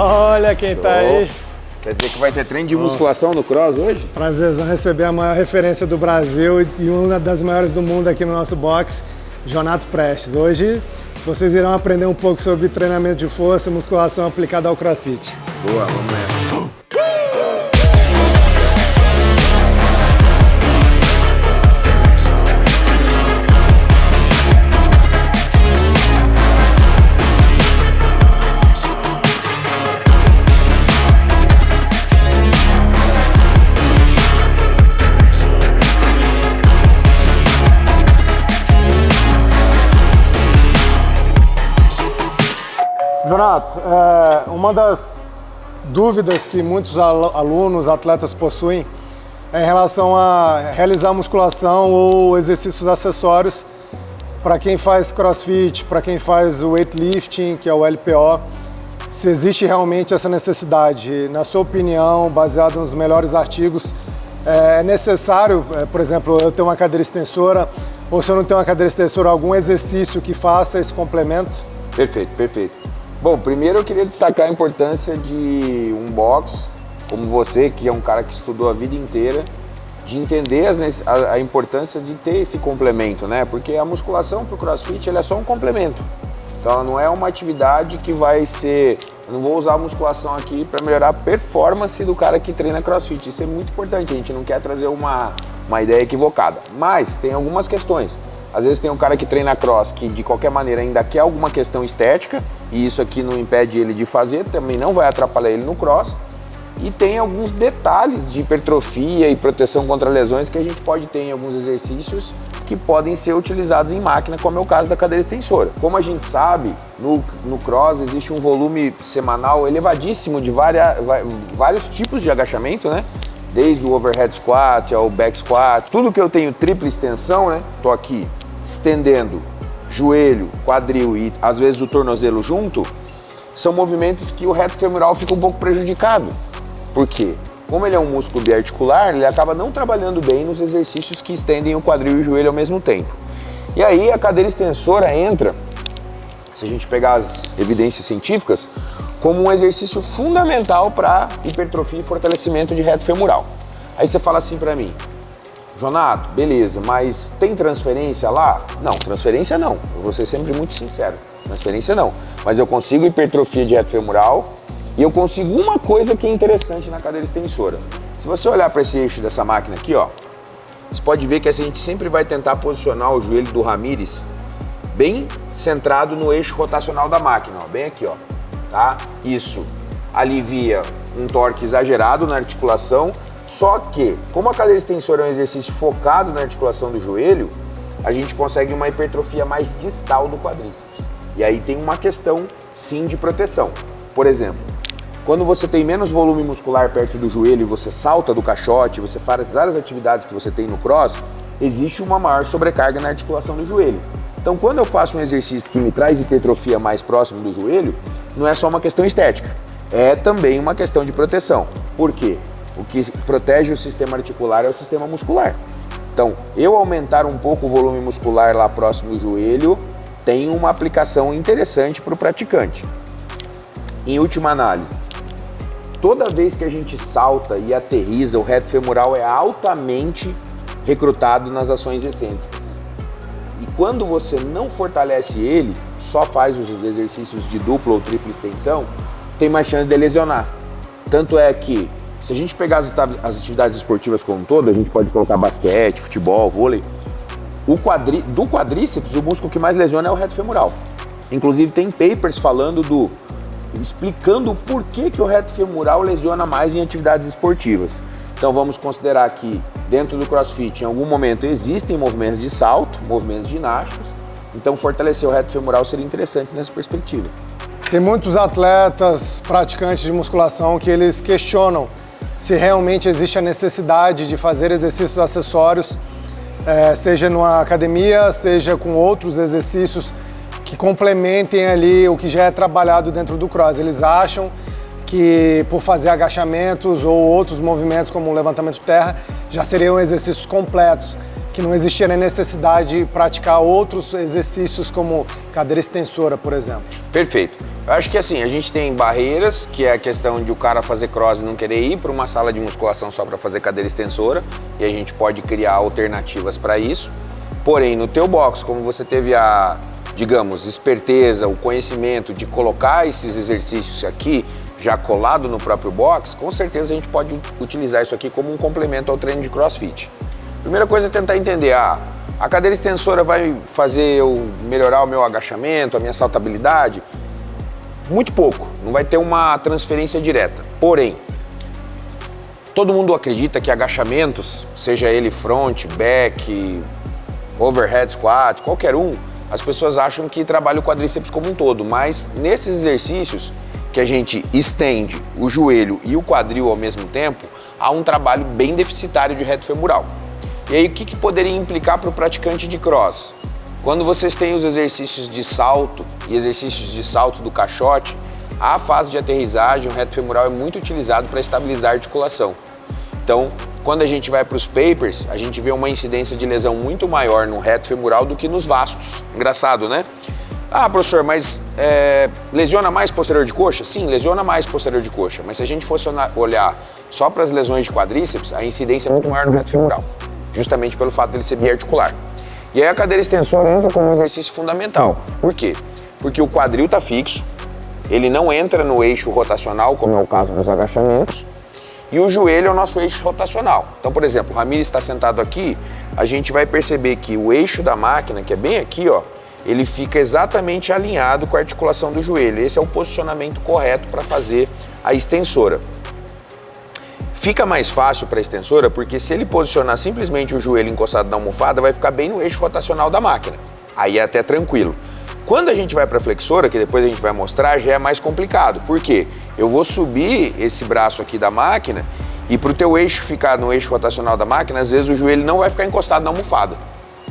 Olha quem tá aí. Quer dizer que vai ter treino de musculação no cross hoje? Prazerzão receber a maior referência do Brasil e uma das maiores do mundo aqui no nosso box, Jonato Prestes. Hoje vocês irão aprender um pouco sobre treinamento de força e musculação aplicada ao CrossFit. Boa, vamos nessa. Jonato, uma das dúvidas que muitos alunos, atletas possuem é em relação a realizar musculação ou exercícios acessórios para quem faz CrossFit, para quem faz o weightlifting, que é o LPO. Se existe realmente essa necessidade, na sua opinião, baseado nos melhores artigos, é necessário, por exemplo, eu ter uma cadeira extensora, ou se eu não tenho uma cadeira extensora, algum exercício que faça esse complemento? Perfeito, perfeito. Bom, primeiro eu queria destacar a importância de um box, como você, que é um cara que estudou a vida inteira, de entender a importância de ter esse complemento, né? Porque a musculação para o CrossFit ela é só um complemento. Então ela não é uma atividade que vai ser... Eu não vou usar a musculação aqui para melhorar a performance do cara que treina CrossFit. Isso é muito importante, a gente não quer trazer uma ideia equivocada. Mas tem algumas questões. Às vezes tem um cara que treina cross que de qualquer maneira ainda quer alguma questão estética e isso aqui não impede ele de fazer, também não vai atrapalhar ele no cross. E tem alguns detalhes de hipertrofia e proteção contra lesões que a gente pode ter em alguns exercícios que podem ser utilizados em máquina, como é o caso da cadeira extensora. Como a gente sabe, no cross existe um volume semanal elevadíssimo de vários tipos de agachamento, né? Desde o overhead squat ao back squat. Tudo que eu tenho tripla extensão, né? Tô aqui estendendo joelho, quadril e às vezes o tornozelo junto, são movimentos que o reto femoral fica um pouco prejudicado. Por quê? Como ele é um músculo biarticular, ele acaba não trabalhando bem nos exercícios que estendem o quadril e o joelho ao mesmo tempo. E aí a cadeira extensora entra, se a gente pegar as evidências científicas, como um exercício fundamental para hipertrofia e fortalecimento de reto femoral. Aí você fala assim para mim, Jonato, beleza, mas tem transferência lá? Não, transferência não, eu vou ser sempre muito sincero, transferência não. Mas eu consigo hipertrofia de reto femoral e eu consigo uma coisa que é interessante na cadeira extensora. Se você olhar para esse eixo dessa máquina aqui, ó, você pode ver que a gente sempre vai tentar posicionar o joelho do Ramírez bem centrado no eixo rotacional da máquina, ó, bem aqui, ó. Tá? Isso alivia um torque exagerado na articulação, só que, como a cadeira extensora é um exercício focado na articulação do joelho, a gente consegue uma hipertrofia mais distal do quadríceps. E aí tem uma questão, sim, de proteção. Por exemplo, quando você tem menos volume muscular perto do joelho e você salta do caixote, você faz várias atividades que você tem no cross, existe uma maior sobrecarga na articulação do joelho. Então, quando eu faço um exercício que me traz hipertrofia mais próximo do joelho, não é só uma questão estética, é também uma questão de proteção. Por quê? O que protege o sistema articular é o sistema muscular. Então, eu aumentar um pouco o volume muscular lá próximo do joelho tem uma aplicação interessante para o praticante. Em última análise, toda vez que a gente salta e aterriza, o reto femoral é altamente recrutado nas ações excêntricas. E quando você não fortalece ele, só faz os exercícios de dupla ou tripla extensão, tem mais chance de lesionar. Tanto é que, se a gente pegar as atividades esportivas como um todo, a gente pode colocar basquete, futebol, vôlei, do quadríceps, o músculo que mais lesiona é o reto femoral. Inclusive tem papers explicando o porquê que o reto femoral lesiona mais em atividades esportivas. Então vamos considerar que dentro do CrossFit, em algum momento, existem movimentos de salto, movimentos ginásticos, então fortalecer o reto femoral seria interessante nessa perspectiva. Tem muitos atletas, praticantes de musculação, que eles questionam se realmente existe a necessidade de fazer exercícios acessórios, seja numa academia, seja com outros exercícios que complementem ali o que já é trabalhado dentro do cross. Eles acham que por fazer agachamentos ou outros movimentos como o levantamento de terra já seriam exercícios completos, que que não existiria necessidade de praticar outros exercícios como cadeira extensora, por exemplo. Perfeito. Eu acho que assim, a gente tem barreiras, que é a questão de o cara fazer cross e não querer ir para uma sala de musculação só para fazer cadeira extensora, e a gente pode criar alternativas para isso. Porém, no teu box, como você teve a, digamos, esperteza, o conhecimento de colocar esses exercícios aqui já colado no próprio box, com certeza a gente pode utilizar isso aqui como um complemento ao treino de CrossFit. Primeira coisa é tentar entender, a cadeira extensora vai fazer eu melhorar o meu agachamento, a minha saltabilidade? Muito pouco, não vai ter uma transferência direta. Porém, todo mundo acredita que agachamentos, seja ele front, back, overhead squat, qualquer um, as pessoas acham que trabalha o quadríceps como um todo, mas nesses exercícios que a gente estende o joelho e o quadril ao mesmo tempo, há um trabalho bem deficitário de reto femoral. E aí o que poderia implicar para o praticante de cross? Quando vocês têm os exercícios de salto e exercícios de salto do caixote, a fase de aterrissagem, o reto femoral é muito utilizado para estabilizar a articulação. Então, quando a gente vai para os papers, a gente vê uma incidência de lesão muito maior no reto femoral do que nos vastos. Engraçado, né? Ah, professor, mas lesiona mais posterior de coxa? Sim, lesiona mais posterior de coxa. Mas se a gente fosse olhar só para as lesões de quadríceps, a incidência é muito maior no reto femoral, justamente pelo fato dele ser biarticular. E aí a cadeira extensora entra como um exercício fundamental. Por quê? Porque o quadril está fixo, ele não entra no eixo rotacional, como é o caso dos agachamentos, e o joelho é o nosso eixo rotacional. Então, por exemplo, o Ramires está sentado aqui, a gente vai perceber que o eixo da máquina, que é bem aqui, ó, ele fica exatamente alinhado com a articulação do joelho. Esse é o posicionamento correto para fazer a extensora. Fica mais fácil para a extensora porque se ele posicionar simplesmente o joelho encostado na almofada, vai ficar bem no eixo rotacional da máquina. Aí é até tranquilo. Quando a gente vai para a flexora, que depois a gente vai mostrar, já é mais complicado. Por quê? Eu vou subir esse braço aqui da máquina e para o teu eixo ficar no eixo rotacional da máquina, às vezes o joelho não vai ficar encostado na almofada.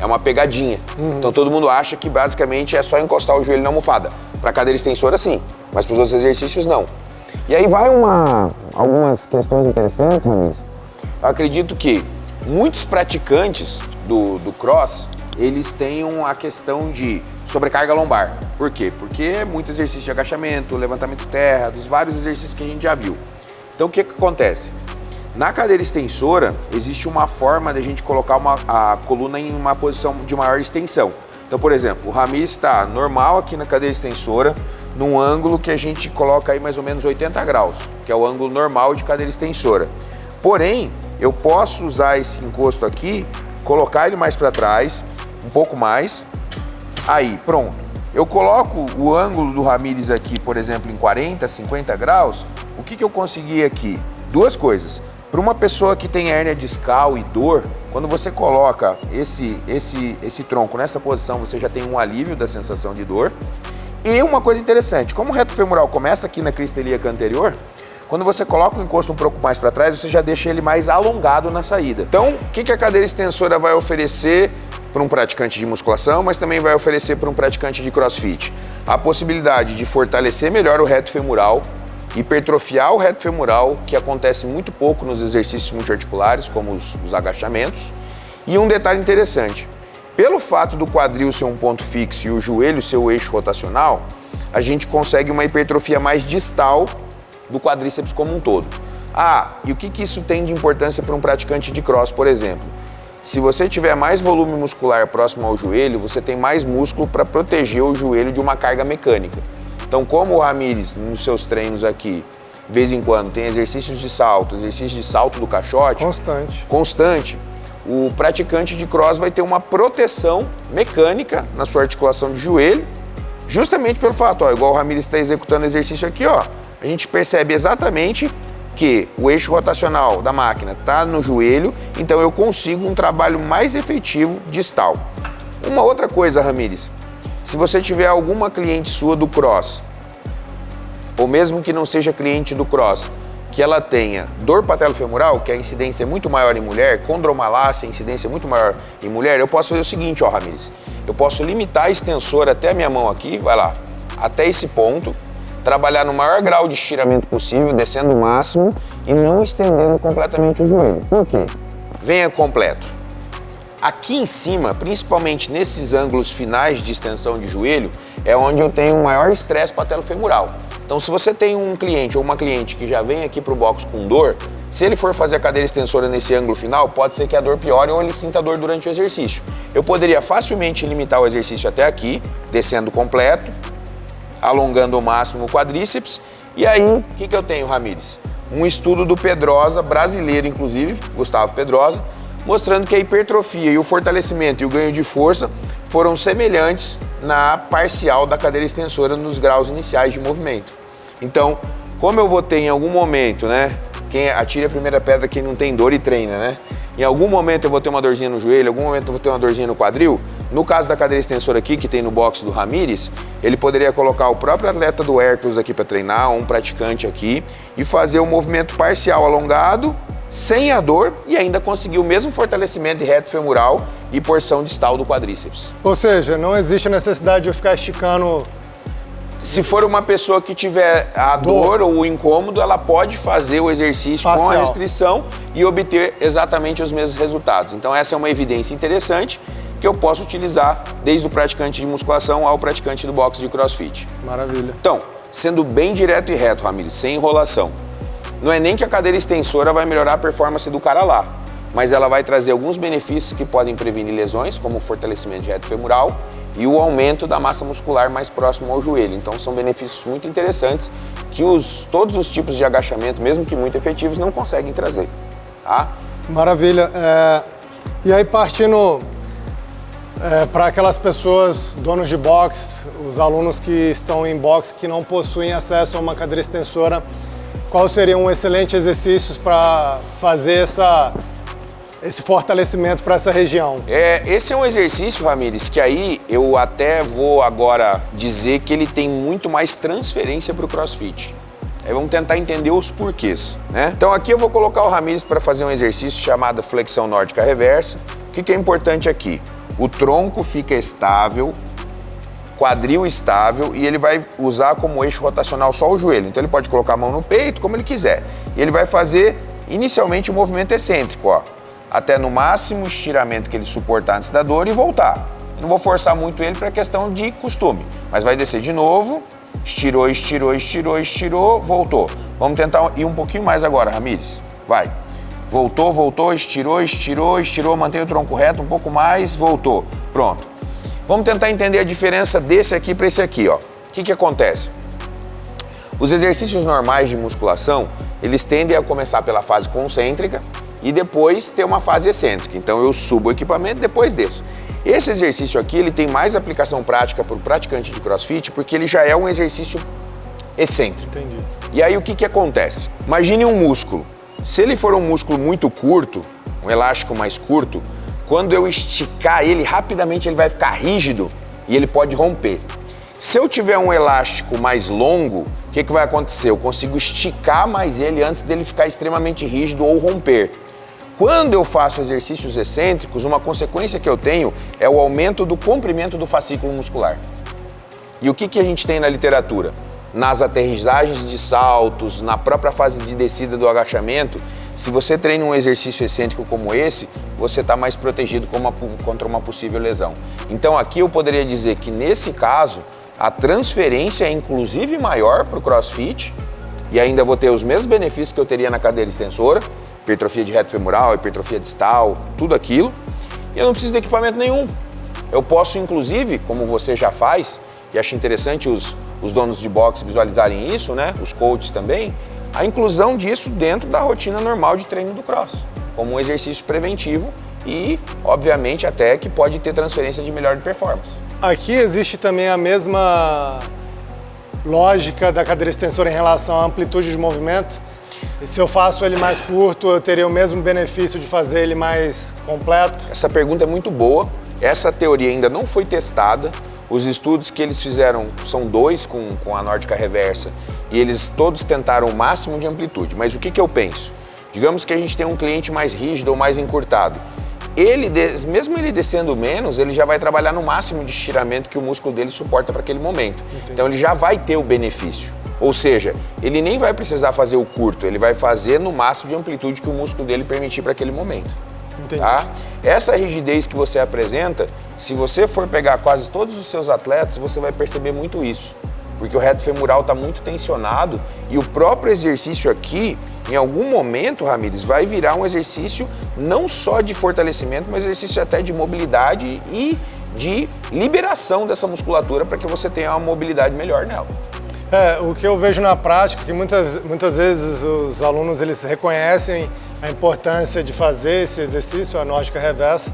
É uma pegadinha. Então todo mundo acha que basicamente é só encostar o joelho na almofada. Para a cadeira extensora, sim, mas para os outros exercícios, não. E aí vai algumas questões interessantes, Ramires. Eu acredito que muitos praticantes do cross, eles têm a questão de sobrecarga lombar. Por quê? Porque é muito exercício de agachamento, levantamento terra, dos vários exercícios que a gente já viu. Então o que acontece? Na cadeira extensora, existe uma forma de a gente colocar a coluna em uma posição de maior extensão. Então, por exemplo, o Ramires está normal aqui na cadeira extensora, num ângulo que a gente coloca aí mais ou menos 80 graus, que é o ângulo normal de cadeira extensora. Porém, eu posso usar esse encosto aqui, colocar ele mais para trás, um pouco mais, aí, pronto. Eu coloco o ângulo do Ramires aqui, por exemplo, em 40, 50 graus, o que eu consegui aqui? Duas coisas. Para uma pessoa que tem hérnia discal e dor, quando você coloca esse tronco nessa posição, você já tem um alívio da sensação de dor. E uma coisa interessante, como o reto femoral começa aqui na crista ilíaca anterior, quando você coloca o encosto um pouco mais para trás, você já deixa ele mais alongado na saída. Então, o que a cadeira extensora vai oferecer para um praticante de musculação, mas também vai oferecer para um praticante de crossfit? A possibilidade de fortalecer melhor o reto femoral, hipertrofiar o reto femoral, que acontece muito pouco nos exercícios multiarticulares, como os agachamentos. E um detalhe interessante, pelo fato do quadril ser um ponto fixo e o joelho ser o eixo rotacional, a gente consegue uma hipertrofia mais distal do quadríceps como um todo. E o que isso tem de importância para um praticante de cross, por exemplo? Se você tiver mais volume muscular próximo ao joelho, você tem mais músculo para proteger o joelho de uma carga mecânica. Então, como o Ramires, nos seus treinos aqui, de vez em quando tem exercício de salto do caixote. Constante. O praticante de cross vai ter uma proteção mecânica na sua articulação de joelho, justamente pelo fato, igual o Ramires está executando o exercício aqui, a gente percebe exatamente que o eixo rotacional da máquina está no joelho, então eu consigo um trabalho mais efetivo distal. Uma outra coisa, Ramires, se você tiver alguma cliente sua do cross, ou mesmo que não seja cliente do cross, que ela tenha dor patelofemoral, que a incidência é muito maior em mulher, condromalácia, a incidência é muito maior em mulher, eu posso fazer o seguinte, Ramires, eu posso limitar a extensora até a minha mão aqui, vai lá, até esse ponto, trabalhar no maior grau de estiramento possível, descendo o máximo e não estendendo completamente o joelho. Por quê? Venha completo. Aqui em cima, principalmente nesses ângulos finais de extensão de joelho, é onde eu tenho um maior estresse patelofemoral. Então, se você tem um cliente ou uma cliente que já vem aqui para o box com dor, se ele for fazer a cadeira extensora nesse ângulo final, pode ser que a dor piore ou ele sinta dor durante o exercício. Eu poderia facilmente limitar o exercício até aqui, descendo completo, alongando ao máximo o quadríceps. E aí, o que eu tenho, Ramires? Um estudo do Pedrosa, brasileiro inclusive, Gustavo Pedrosa, mostrando que a hipertrofia e o fortalecimento e o ganho de força foram semelhantes na parcial da cadeira extensora nos graus iniciais de movimento. Então, como eu vou ter em algum momento, né? Quem atira a primeira pedra quem não tem dor e treina, né? Em algum momento eu vou ter uma dorzinha no joelho, em algum momento eu vou ter uma dorzinha no quadril. No caso da cadeira extensora aqui, que tem no box do Ramires, ele poderia colocar o próprio atleta do Hercules aqui para treinar, um praticante aqui, e fazer um movimento parcial alongado, sem a dor, e ainda conseguir o mesmo fortalecimento de reto femoral e porção distal do quadríceps. Ou seja, não existe a necessidade de eu ficar esticando. Se for uma pessoa que tiver a dor ou o incômodo, ela pode fazer o exercício Parcial. com a restrição e obter exatamente os mesmos resultados. Então essa é uma evidência interessante que eu posso utilizar desde o praticante de musculação ao praticante do boxe de CrossFit. Maravilha. Então, sendo bem direto e reto, Ramires, sem enrolação, não é nem que a cadeira extensora vai melhorar a performance do cara lá, mas ela vai trazer alguns benefícios que podem prevenir lesões, como o fortalecimento de reto femoral e o aumento da massa muscular mais próximo ao joelho. Então são benefícios muito interessantes que todos os tipos de agachamento, mesmo que muito efetivos, não conseguem trazer. Tá? Maravilha. E aí partindo para aquelas pessoas, donos de box, os alunos que estão em box que não possuem acesso a uma cadeira extensora, qual seria um excelente exercício para fazer esse fortalecimento para essa região? Esse é um exercício, Ramires, que aí eu até vou agora dizer que ele tem muito mais transferência para o CrossFit. Aí vamos tentar entender os porquês, né? Então aqui eu vou colocar o Ramires para fazer um exercício chamado flexão nórdica reversa. O que é importante aqui? O tronco fica estável, quadril estável, e ele vai usar como eixo rotacional só o joelho. Então ele pode colocar a mão no peito, como ele quiser. E ele vai fazer inicialmente um movimento excêntrico, ó, até no máximo estiramento que ele suportar antes da dor e voltar. Eu não vou forçar muito ele para questão de costume, mas vai descer de novo, estirou, estirou, estirou, estirou, voltou. Vamos tentar ir um pouquinho mais agora, Ramires. Vai. Voltou, voltou, estirou, estirou, estirou, mantém o tronco reto um pouco mais, voltou. Pronto. Vamos tentar entender a diferença desse aqui para esse aqui, ó. O que acontece? Os exercícios normais de musculação, eles tendem a começar pela fase concêntrica e depois ter uma fase excêntrica. Então eu subo o equipamento e depois desço. Esse exercício aqui, ele tem mais aplicação prática para o praticante de CrossFit porque ele já é um exercício excêntrico. Entendi. E aí o que acontece? Imagine um músculo. Se ele for um músculo muito curto, um elástico mais curto, quando eu esticar ele, rapidamente ele vai ficar rígido e ele pode romper. Se eu tiver um elástico mais longo, o que vai acontecer? Eu consigo esticar mais ele antes dele ficar extremamente rígido ou romper. Quando eu faço exercícios excêntricos, uma consequência que eu tenho é o aumento do comprimento do fascículo muscular. E o que a gente tem na literatura? Nas aterrissagens de saltos, na própria fase de descida do agachamento, se você treina um exercício excêntrico como esse, você está mais protegido contra uma possível lesão. Então aqui eu poderia dizer que nesse caso, a transferência é inclusive maior para o CrossFit e ainda vou ter os mesmos benefícios que eu teria na cadeira extensora, hipertrofia de reto femoral, hipertrofia distal, tudo aquilo, e eu não preciso de equipamento nenhum. Eu posso inclusive, como você já faz, e acho interessante os donos de boxe visualizarem isso, né? Os coaches também, a inclusão disso dentro da rotina normal de treino do cross, como um exercício preventivo e, obviamente, até que pode ter transferência de melhor performance. Aqui existe também a mesma lógica da cadeira extensora em relação à amplitude de movimento. E se eu faço ele mais curto, eu teria o mesmo benefício de fazer ele mais completo? Essa pergunta é muito boa. Essa teoria ainda não foi testada. Os estudos que eles fizeram são 2 com a nórdica reversa e eles todos tentaram o máximo de amplitude. Mas o que eu penso? Digamos que a gente tem um cliente mais rígido ou mais encurtado. Mesmo ele descendo menos, ele já vai trabalhar no máximo de estiramento que o músculo dele suporta para aquele momento. Entendi. Então ele já vai ter o benefício. Ou seja, ele nem vai precisar fazer o curto, ele vai fazer no máximo de amplitude que o músculo dele permitir para aquele momento. Entendi. Tá? Essa rigidez que você apresenta, se você for pegar quase todos os seus atletas, você vai perceber muito isso. Porque o reto femoral está muito tensionado e o próprio exercício aqui, em algum momento, Ramires, vai virar um exercício não só de fortalecimento, mas exercício até de mobilidade e de liberação dessa musculatura para que você tenha uma mobilidade melhor nela. O que eu vejo na prática é que muitas vezes os alunos eles reconhecem a importância de fazer esse exercício, a nórdica reversa,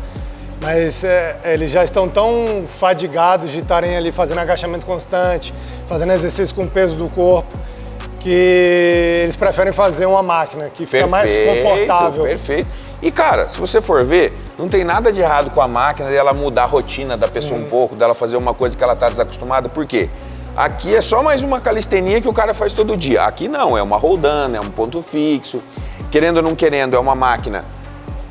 mas eles já estão tão fadigados de estarem ali fazendo agachamento constante, fazendo exercício com o peso do corpo, que eles preferem fazer uma máquina que fica mais confortável. Perfeito. E cara, se você for ver, não tem nada de errado com a máquina dela mudar a rotina da pessoa um pouco, dela fazer uma coisa que ela está desacostumada, por quê? Aqui é só mais uma calistenia que o cara faz todo dia. Aqui não, é uma roldana, é um ponto fixo. Querendo ou não querendo, é uma máquina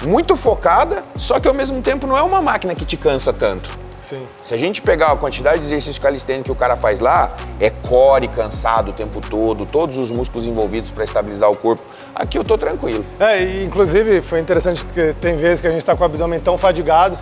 muito focada, só que ao mesmo tempo não é uma máquina que te cansa tanto. Sim. Se a gente pegar a quantidade de exercício calistênico que o cara faz lá, é core cansado o tempo todo, todos os músculos envolvidos para estabilizar o corpo. Aqui eu tô tranquilo. E inclusive foi interessante que tem vezes que a gente está com o abdômen tão fadigado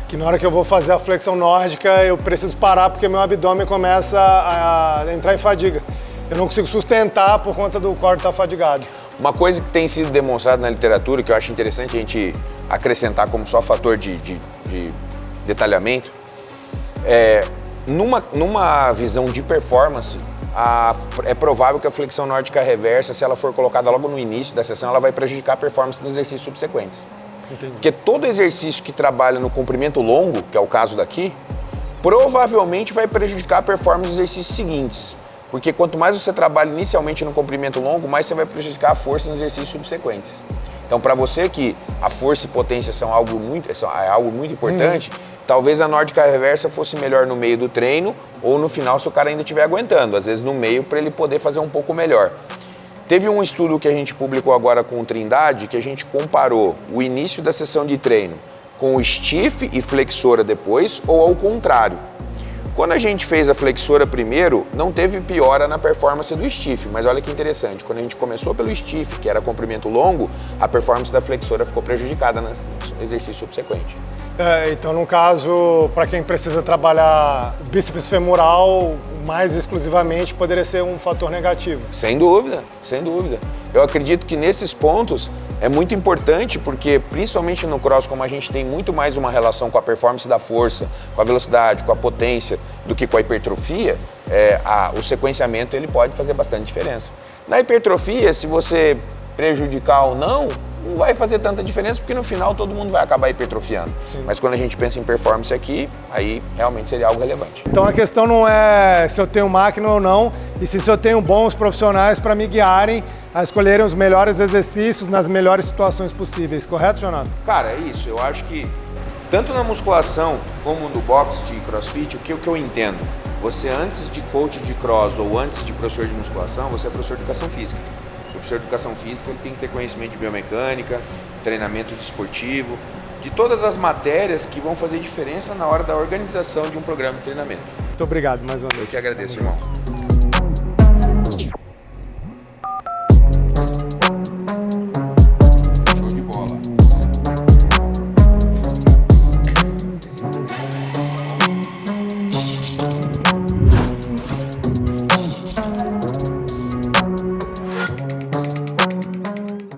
que na hora que eu vou fazer a flexão nórdica eu preciso parar porque meu abdômen começa a entrar em fadiga. Eu não consigo sustentar por conta do core estar fadigado. Uma coisa que tem sido demonstrada na literatura, que eu acho interessante a gente acrescentar como só fator de detalhamento, numa visão de performance, é provável que a flexão nórdica reversa, se ela for colocada logo no início da sessão, ela vai prejudicar a performance nos exercícios subsequentes. Entendi. Porque todo exercício que trabalha no comprimento longo, que é o caso daqui, provavelmente vai prejudicar a performance dos exercícios seguintes. Porque quanto mais você trabalha inicialmente no comprimento longo, mais você vai prejudicar a força nos exercícios subsequentes. Então, para você que a força e potência são algo muito importante, talvez a nórdica reversa fosse melhor no meio do treino ou no final se o cara ainda estiver aguentando. Às vezes no meio para ele poder fazer um pouco melhor. Teve um estudo que a gente publicou agora com o Trindade, que a gente comparou o início da sessão de treino com o stiff e flexora depois, ou ao contrário. Quando a gente fez a flexora primeiro, não teve piora na performance do stiff, mas olha que interessante, quando a gente começou pelo stiff, que era comprimento longo, a performance da flexora ficou prejudicada no exercício subsequente. Então, no caso, para quem precisa trabalhar bíceps femoral mais exclusivamente, poderia ser um fator negativo. Sem dúvida, sem dúvida. Eu acredito que nesses pontos é muito importante porque, principalmente no cross, como a gente tem muito mais uma relação com a performance da força, com a velocidade, com a potência, do que com a hipertrofia, o sequenciamento ele pode fazer bastante diferença. Na hipertrofia, se você prejudicar ou não vai fazer tanta diferença porque no final todo mundo vai acabar hipertrofiando. Sim. Mas quando a gente pensa em performance aqui, aí realmente seria algo relevante. Então a questão não é se eu tenho máquina ou não, e se eu tenho bons profissionais para me guiarem a escolherem os melhores exercícios nas melhores situações possíveis, correto, Jonathan? Cara, é isso. Eu acho que tanto na musculação como no boxe de crossfit, o que eu entendo? Você antes de coach de cross ou antes de professor de musculação, você é professor de educação física. O professor de educação física ele tem que ter conhecimento de biomecânica, treinamento desportivo, de todas as matérias que vão fazer diferença na hora da organização de um programa de treinamento. Muito obrigado mais uma vez. Eu que agradeço, irmão.